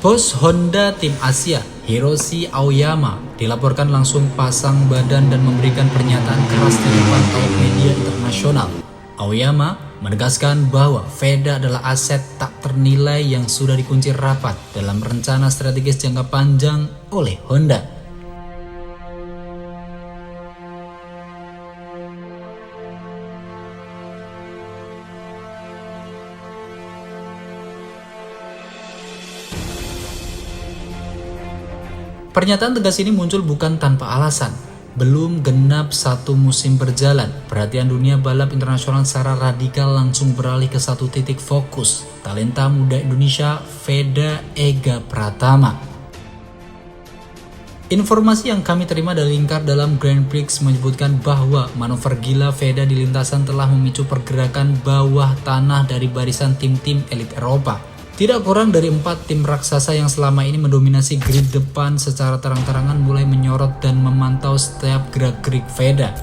Bos Honda Tim Asia, Hiroshi Aoyama, dilaporkan langsung pasang badan dan memberikan pernyataan keras di depan awak media internasional. Aoyama menegaskan bahwa VEDA adalah aset tak ternilai yang sudah dikunci rapat dalam rencana strategis jangka panjang oleh Honda. Pernyataan tegas ini muncul bukan tanpa alasan. Belum genap satu musim berjalan, perhatian dunia balap internasional secara radikal langsung beralih ke satu titik fokus, talenta muda Indonesia Veda Ega Pratama. Informasi yang kami terima dari Lingkar dalam Grand Prix menyebutkan bahwa manuver gila Veda di lintasan telah memicu pergerakan bawah tanah dari barisan tim-tim elit Eropa. Tidak kurang dari 4 tim raksasa yang selama ini mendominasi grid depan secara terang-terangan mulai menyorot dan memantau setiap gerak-gerik Veda.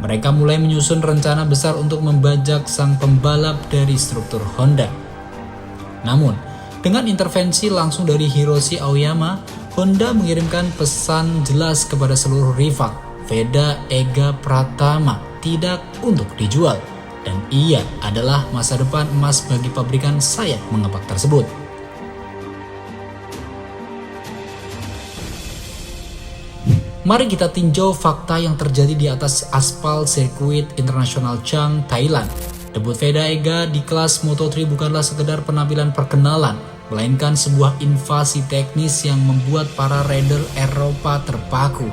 Mereka mulai menyusun rencana besar untuk membajak sang pembalap dari struktur Honda. Namun, dengan intervensi langsung dari Hiroshi Aoyama, Honda mengirimkan pesan jelas kepada seluruh rival, Veda Ega Pratama tidak untuk dijual. Dan ia adalah masa depan emas bagi pabrikan sayap mengepak tersebut. Mari kita tinjau fakta yang terjadi di atas aspal sirkuit internasional Chang, Thailand. Debut Veda Ega di kelas Moto3 bukanlah sekedar penampilan perkenalan, melainkan sebuah invasi teknis yang membuat para rider Eropa terpaku.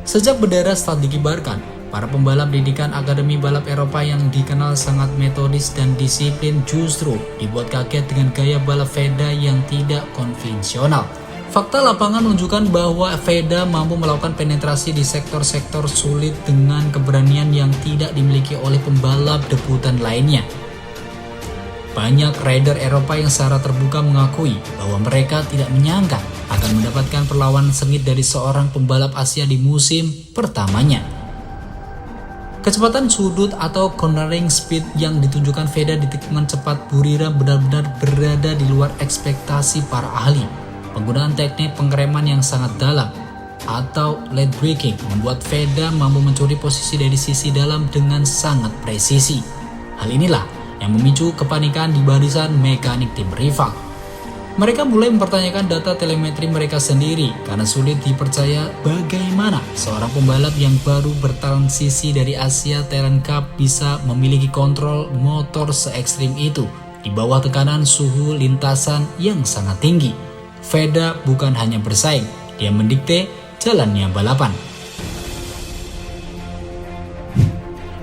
Sejak bendera start dikibarkan, para pembalap didikan Akademi Balap Eropa yang dikenal sangat metodis dan disiplin justru dibuat kaget dengan gaya balap Veda yang tidak konvensional. Fakta lapangan menunjukkan bahwa Veda mampu melakukan penetrasi di sektor-sektor sulit dengan keberanian yang tidak dimiliki oleh pembalap debutan lainnya. Banyak rider Eropa yang secara terbuka mengakui bahwa mereka tidak menyangka akan mendapatkan perlawanan sengit dari seorang pembalap Asia di musim pertamanya. Kecepatan sudut atau cornering speed yang ditunjukkan Veda di tikungan cepat Buriram benar-benar berada di luar ekspektasi para ahli. Penggunaan teknik pengereman yang sangat dalam atau late braking membuat Veda mampu mencuri posisi dari sisi dalam dengan sangat presisi. Hal inilah yang memicu kepanikan di barisan mekanik tim rival. Mereka mulai mempertanyakan data telemetri mereka sendiri karena sulit dipercaya bagaimana seorang pembalap yang baru bertransisi dari Asia Talent Cup bisa memiliki kontrol motor se-ekstrim itu di bawah tekanan suhu lintasan yang sangat tinggi. Veda bukan hanya bersaing, dia mendikte jalannya balapan.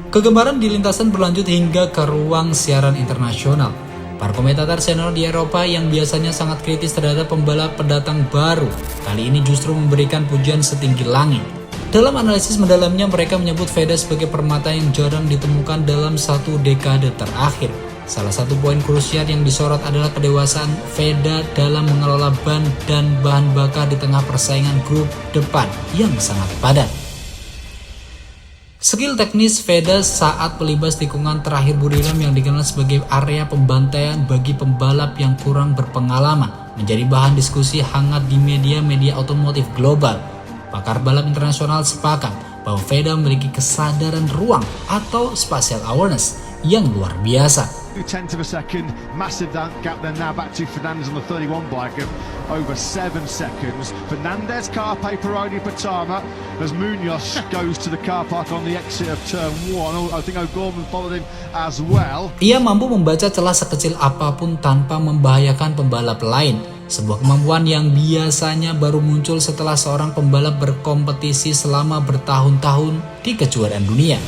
Kegemaran di lintasan berlanjut hingga ke ruang siaran internasional. Para komentator senior di Eropa yang biasanya sangat kritis terhadap pembalap pendatang baru, kali ini justru memberikan pujian setinggi langit. Dalam analisis mendalamnya, mereka menyebut Veda sebagai permata yang jarang ditemukan dalam satu dekade terakhir. Salah satu poin krusial yang disorot adalah kedewasaan Veda dalam mengelola ban dan bahan bakar di tengah persaingan grup depan yang sangat padat. Skill teknis Veda saat melibas tikungan terakhir Buriram yang dikenal sebagai area pembantaian bagi pembalap yang kurang berpengalaman menjadi bahan diskusi hangat di media-media otomotif global. Pakar balap internasional sepakat bahwa Veda memiliki kesadaran ruang atau spatial awareness yang luar biasa. 0.2 of a second, massive gap there now back to Fernandez on the 31 bike of over 7 seconds. Fernandez, Carpe, Peroni, Patama as Munoz goes to the car park on the exit of turn 1. I think O'Gorman followed him as well. Ia mampu membaca celah sekecil apapun tanpa membahayakan pembalap lain. Sebuah kemampuan yang biasanya baru muncul setelah seorang pembalap berkompetisi selama bertahun-tahun di kejuaraan dunia.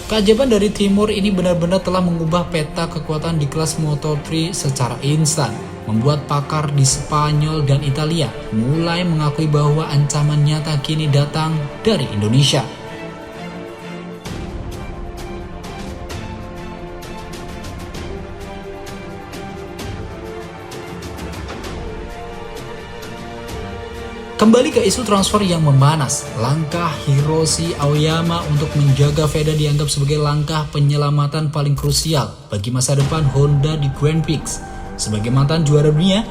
Keajaiban dari Timur ini benar-benar telah mengubah peta kekuatan di kelas Moto3 secara instan, membuat pakar di Spanyol dan Italia mulai mengakui bahwa ancaman nyata kini datang dari Indonesia. Kembali ke isu transfer yang memanas, langkah Hiroshi Aoyama untuk menjaga Veda dianggap sebagai langkah penyelamatan paling krusial bagi masa depan Honda di Grand Prix. Sebagai mantan juara dunia,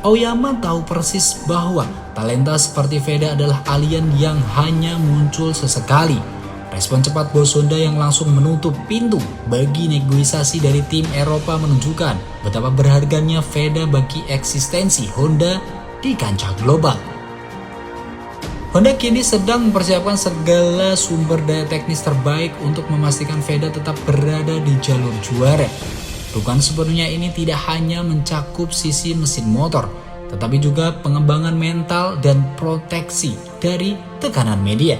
Aoyama tahu persis bahwa talenta seperti Veda adalah alien yang hanya muncul sesekali. Respon cepat bos Honda yang langsung menutup pintu bagi negosiasi dari tim Eropa menunjukkan betapa berharganya Veda bagi eksistensi Honda di kancah global. Honda kini sedang mempersiapkan segala sumber daya teknis terbaik untuk memastikan Veda tetap berada di jalur juara. Bukan sepenuhnya ini tidak hanya mencakup sisi mesin motor, tetapi juga pengembangan mental dan proteksi dari tekanan media.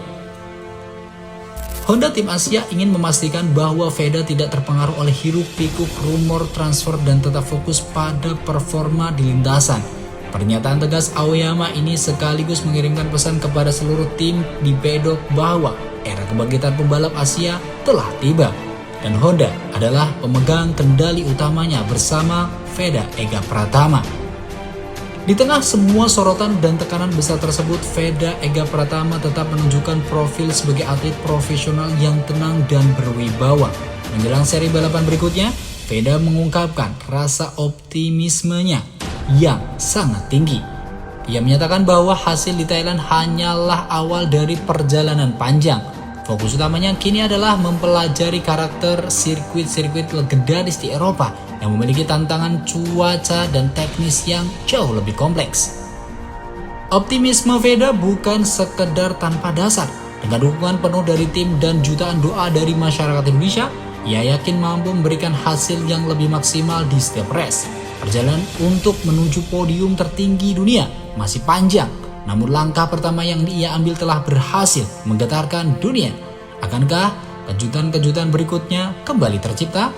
Honda Tim Asia ingin memastikan bahwa Veda tidak terpengaruh oleh hiruk-pikuk rumor transfer dan tetap fokus pada performa di lintasan. Pernyataan tegas Aoyama ini sekaligus mengirimkan pesan kepada seluruh tim di pedok bahwa era kebangkitan pembalap Asia telah tiba dan Honda adalah pemegang kendali utamanya bersama Veda Ega Pratama. Di tengah semua sorotan dan tekanan besar tersebut, Veda Ega Pratama tetap menunjukkan profil sebagai atlet profesional yang tenang dan berwibawa. Menjelang seri balapan berikutnya, Veda mengungkapkan rasa optimismenya yang sangat tinggi. Ia menyatakan bahwa hasil di Thailand hanyalah awal dari perjalanan panjang. Fokus utamanya kini adalah mempelajari karakter sirkuit-sirkuit legendaris di Eropa yang memiliki tantangan cuaca dan teknis yang jauh lebih kompleks. Optimisme Veda bukan sekedar tanpa dasar. Dengan dukungan penuh dari tim dan jutaan doa dari masyarakat Indonesia, ia yakin mampu memberikan hasil yang lebih maksimal di setiap race. Perjalanan untuk menuju podium tertinggi dunia masih panjang, namun langkah pertama yang ia ambil telah berhasil menggetarkan dunia. Akankah kejutan-kejutan berikutnya kembali tercipta?